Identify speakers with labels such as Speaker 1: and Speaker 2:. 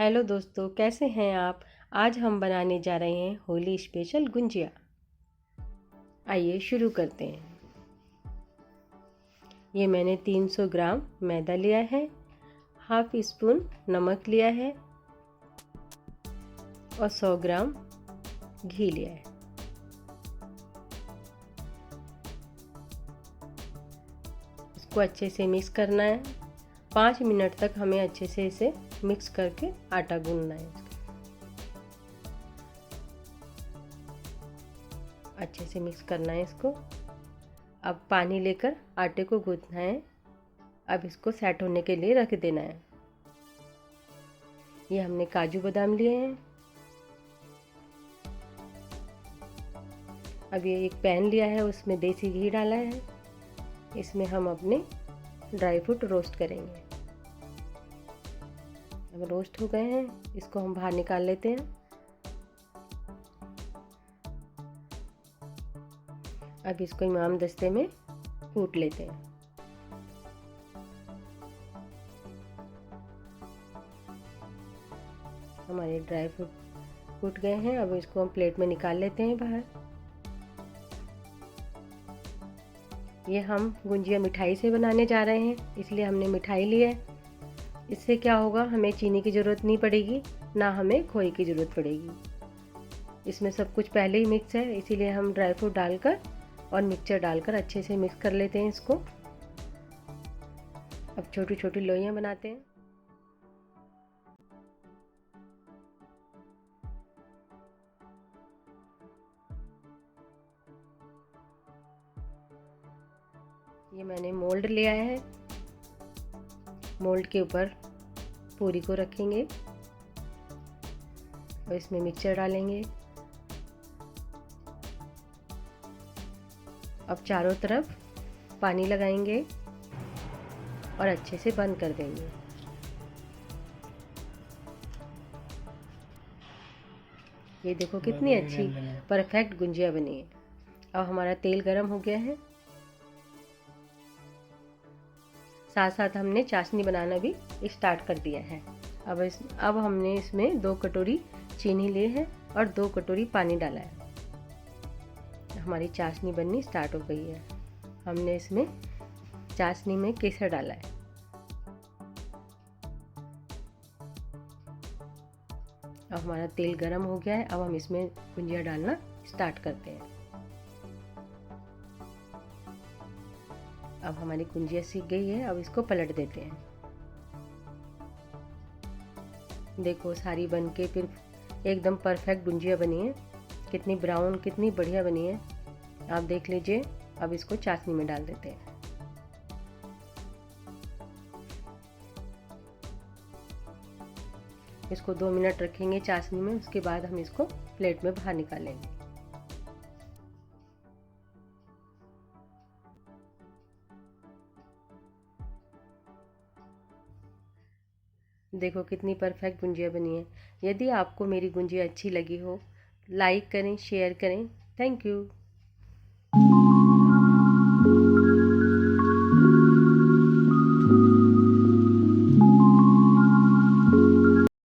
Speaker 1: Hello दोस्तों, कैसे हैं आप। आज हम बनाने जा रहे हैं होली स्पेशल गुंजिया। आइए शुरू करते हैं। ये मैंने 300 ग्राम मैदा लिया है, हाफ स्पून नमक लिया है और 100 ग्राम घी लिया है। इसको अच्छे से मिक्स करना है। 5 मिनट तक हमें अच्छे से इसे मिक्स करके आटा गूंदना है। अच्छे से मिक्स करना है इसको। अब पानी लेकर आटे को गूंथना है। अब इसको सेट होने के लिए रख देना है। ये हमने काजू बादाम लिए हैं। अब ये एक पैन लिया है, उसमें देसी घी डाला है। इसमें हम अपने ड्राई फ्रूट रोस्ट करेंगे। अब रोस्ट हो गए हैं, इसको हम बाहर निकाल लेते हैं। अब इसको इमाम दस्ते में कूट लेते हैं। हमारे ड्राई फ्रूट कूट गए हैं। अब इसको हम प्लेट में निकाल लेते हैं बाहर। ये हम गुंजिया मिठाई से बनाने जा रहे हैं, इसलिए हमने मिठाई ली है। इससे क्या होगा, हमें चीनी की ज़रूरत नहीं पड़ेगी, ना हमें खोए की ज़रूरत पड़ेगी। इसमें सब कुछ पहले ही मिक्स है, इसीलिए हम ड्राई फ्रूट डालकर और मिक्सचर डालकर अच्छे से मिक्स कर लेते हैं इसको। अब छोटी छोटी लोइयां बनाते हैं। ये मैंने मोल्ड लिया है। मोल्ड के ऊपर पूरी को रखेंगे और इसमें मिक्सचर डालेंगे। अब चारों तरफ पानी लगाएंगे और अच्छे से बंद कर देंगे। ये देखो कितनी अच्छी परफेक्ट गुंजिया बनी है। अब हमारा तेल गरम हो गया है। साथ साथ हमने चाशनी बनाना भी स्टार्ट कर दिया है। अब हमने इसमें 2 कटोरी चीनी ली है और 2 कटोरी पानी डाला है। हमारी चाशनी बननी स्टार्ट हो गई है। हमने इसमें चाशनी में केसर डाला है। अब हमारा तेल गरम हो गया है। अब हम इसमें गुंजिया डालना स्टार्ट करते हैं। अब हमारी गुंजिया सीख गई है। अब इसको पलट देते हैं। देखो सारी बन के फिर एकदम परफेक्ट गुंजिया बनी है। कितनी ब्राउन, कितनी बढ़िया बनी है, आप देख लीजिए। अब इसको चाशनी में डाल देते हैं। इसको 2 मिनट रखेंगे चाशनी में, उसके बाद हम इसको प्लेट में बाहर निकालेंगे। देखो कितनी परफेक्ट गुंजिया बनी है। यदि आपको मेरी गुंजिया अच्छी लगी हो, लाइक करें, शेयर करें। Thank you.